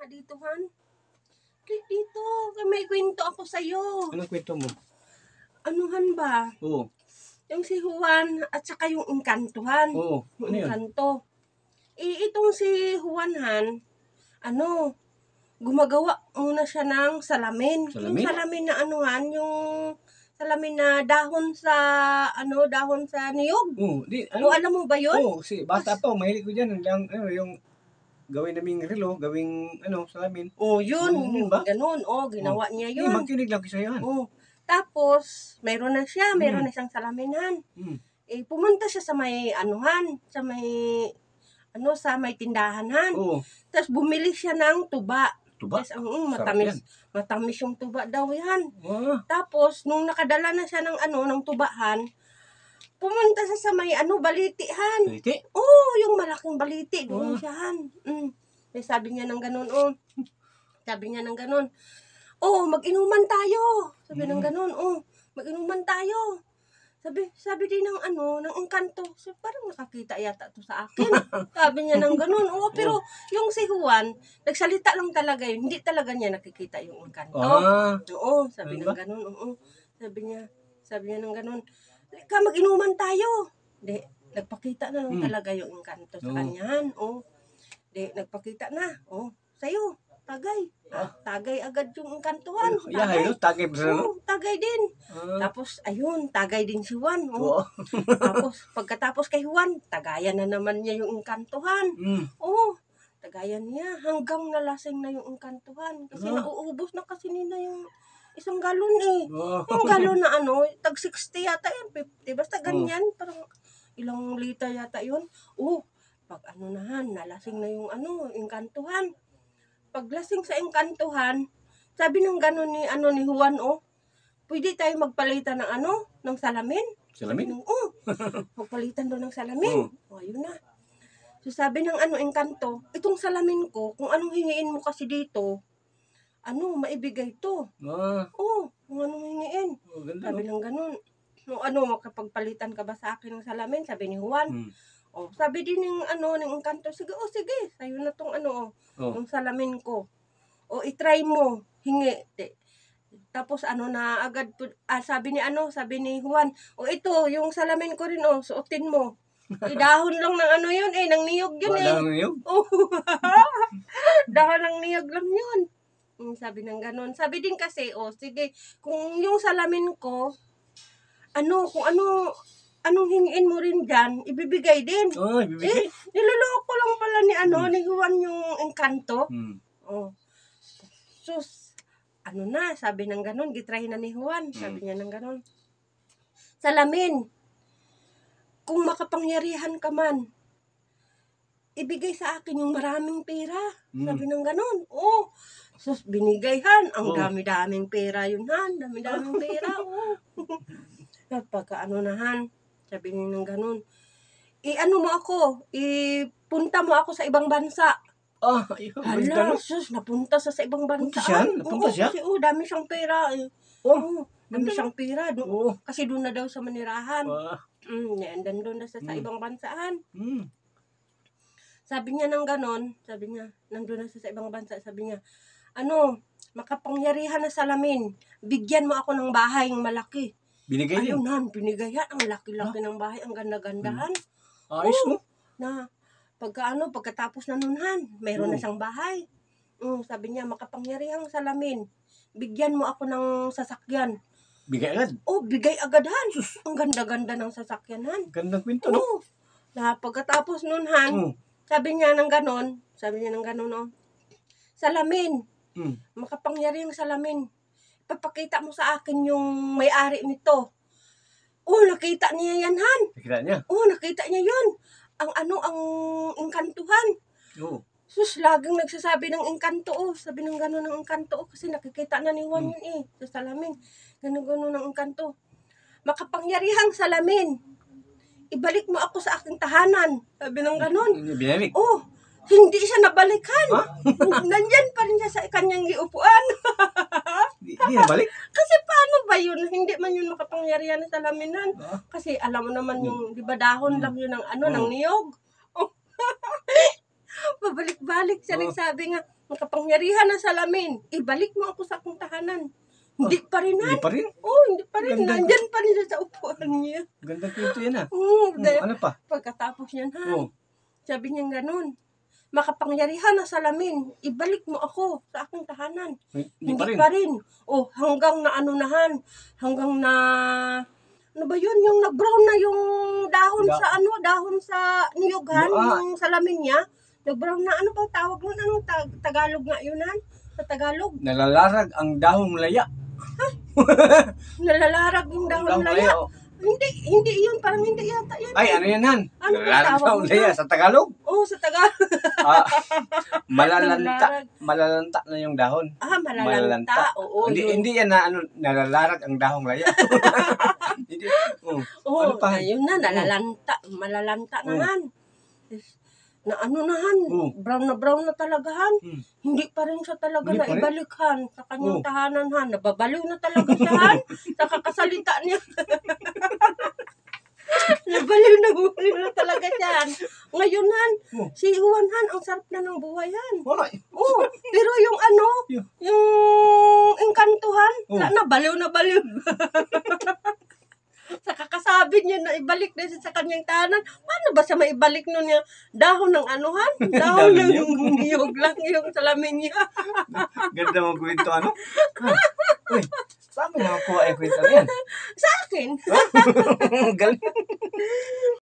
ka dito, Han. Dito, may kwento ako sa'yo. Anong kwento mo? Anuhan ba? Oo. Yung si Juan at saka yung Engkantuhan. Oo. Yung Ano yun? Engkanto. Itong si Juan, Han, gumagawa muna siya ng salamin. Salamin? Yung salamin na anuhan, yung salamin na dahon sa niyog. Oo. O alam mo ba yun? Oo, kasi bata pa, mahilig ko dyan. Yung gawin naming relo, gawing salamin. Yun. Yun ba? Ganun. Ginawa niya yun. Magkinig lang kasi yan. Tapos, mayroon na siyang salaminan. Pumunta siya sa may sa may tindahan. Oo. Tapos bumili siya ng tuba. Tuba? Yes, matamis yung tuba daw yan. Tapos, nung nakadala na siya ng tubahan, pumunta siya sa may balitihan. Baliti? Yung malaking baliti. Doon siya, Han. Sabi niya ng ganun, mag-inuman tayo. Sabi ng ganun, mag-inuman tayo. Sabi din ng Engkanto, parang nakakita yata to sa akin. Sabi niya ng ganun, pero yung si Juan, nagsalita lang talaga yun. Hindi talaga niya nakikita yung Engkanto. Sabi ng ganun, Sabi niya ng ganun, mag-inuman tayo. Di, nagpakita na lang talaga yung Engkanto sa kanyan. Nagpakita na. Sa'yo, tagay. Tagay agad yung Engkantuhan. Tagay pa siya, Tagay din. Tapos, tagay din si Juan. Tapos, pagkatapos kay Juan, tagayan na naman niya yung Engkantuhan. Tagayan niya. Hanggang nalasing na yung Engkantuhan. Kasi nauubos na kasi nila yung isang galon Yung galon na tag 60 yata yan, 50. Basta ganyan, parang ilang liter yata yun. Pag nalasing na yung Engkantuhan. Paglasing sa Engkantuhan, sabi ng gano'n ni Juan, pwede tayo magpalitan ng salamin? Salamin? Magpalitan doon ng salamin. Ayun na. So sabi ng Engkanto, itong salamin ko, kung anong hingiin mo kasi dito, maibigay to. Kung anong hingiin. Sabi ng gano'n. Makapagpalitan ka ba sa akin ng salamin? Sabi ni Juan. Sabi din ng Engkanto, sige, sayo na tong yung salamin ko. I-try mo, hingi. Tapos na agad, sabi ni Juan, ito, yung salamin ko rin, suotin mo. Dahon lang ng yun, ng niyog yun Dahon ng niyog? Dahon ng niyog lang yun. Sabi ng ganon. Sabi din kasi, sige, kung yung salamin ko, kung anong hingiin mo rin dyan, ibibigay din. Ibibigay? Niloloko lang pala ni Juan yung Engkanto. Sus, sabi ng ganon, gitry na ni Juan. Sabi niya ng ganon, salamin, kung makapangyarihan ka man, ibigay sa akin yung maraming pera. Sabi ng ganon. Sus, binigay, Han. Ang dami-daming pera yun, Han. Dami-daming pera. Pagka Han, sabi niya ng ganun, mo ako, ipunta mo ako sa ibang bansa. Hala, sus, napunta sa ibang bansa. Napunta siya? Kasi dami siyang pera. Dami siyang pera. Kasi doon na daw sa manirahan. Doon na sa ibang bansaan. Sabi niya ng ganon, nandun na sa ibang bansa, sabi niya, makapangyarihan na salamin, bigyan mo ako ng bahay ng malaki. Binigay din? Han, binigay yan. Ang laki-laki ng bahay. Ang ganda-gandahan. Ayos, no? Pagkatapos na nun, Han, mayroon na siyang bahay. Sabi niya, makapangyarihang salamin. Bigyan mo ako ng sasakyan. Bigay agad? Bigay agad, Han. Ang ganda-ganda ng sasakyan, Han. Gandang kwento, no? Pagkatapos nun, Han, sabi niya ng ganon, salamin. Makapangyarihang salamin. Papakita mo sa akin yung may-ari nito. Nakita niya yan, Han. Nakita niya? Nakita niya yun. Ang Engkantuhan. Sus, laging nagsasabi ng Engkanto, sabi ng gano'n ng Engkanto, kasi nakikita na ni Juan yun sa salamin. Gano'n ng Engkanto. Makapangyarihang salamin. Ibalik mo ako sa aking tahanan. Sabi ng gano'n. Binalik? Hindi siya nabalikan. Nandyan pa rin siya sa kanyang giupuan. Hindi nabalik? Kasi paano ba yun? Hindi man yun makapangyarihan na salaminan. Kasi alam mo naman yung, di ba dahon lang yun ng ng niyog. Pabalik-balik siya nagsabi nga, makapangyarihan ng salamin, ibalik mo ako sa akong tahanan. Hindi pa rin, Hindi Han. pa rin. Oh, hindi pa rin. Ganda. Nandyan pa rin siya sa upuan niya. Ganda kwento yan ah. Dahil Ano pa? pagkatapos niyan, Han, Oh. sabi niya ganun, makapangyarihan ng salamin, ibalik mo ako sa akong tahanan. Hindi Hindi pa rin. pa rin. Oh, hanggang na ano nahan, hanggang na, ano ba yun, yung nag-brown na yung dahon sa niyoghan, Ah. yung salamin niya. Nag-brown na, ano ba tawag nun? Anong Tagalog nga yun, Han? Sa Tagalog, Nalalarag ang dahong laya. nalalarag yung dahon laya. oh. Hindi yun, parang hindi yata yan. Ay, ano yan, Han? Ano ba Nalalarag tawag dahong mo laya yan? sa Tagalog. Oh, sa Tagalog. Ah, malalanta. Nalalarag. Malalanta na yung dahon. Malalanta. Oo, Hindi, yun. hindi yan na ano, nalalarag ang dahong laya. Hindi. Oh. Oo, Ano pa? ayun na, malalanta Oh. naman. Na ano nahan, Oh. brown na talaga, Han. Hmm. Hindi pa rin siya talaga Hindi pa rin? naibalik, Han, sa kanyang Oh. tahanan, Han. Nababaliw na talaga siya, Han, sa kakasalita niya. Nabaliw na talaga siya, Han. Ngayon, Han, Oh. si Juan, Han, ang sarap na ng buhay, Han. Wala. Oh, pero yung ano, Yung- yung engkantuhan, Oh. nabaliw na baliw. Sa kakasabi niya na ibalik na siya sa kanyang tahanan, paano ba siya maibalik nun yung dahon ng anuhan? Dahon Dahon ng niyog lang yung salamin niya. Ganda mo kwento, ano? Uy, saan mo nakakuha yung kwento na yan? Sa akin. Galing.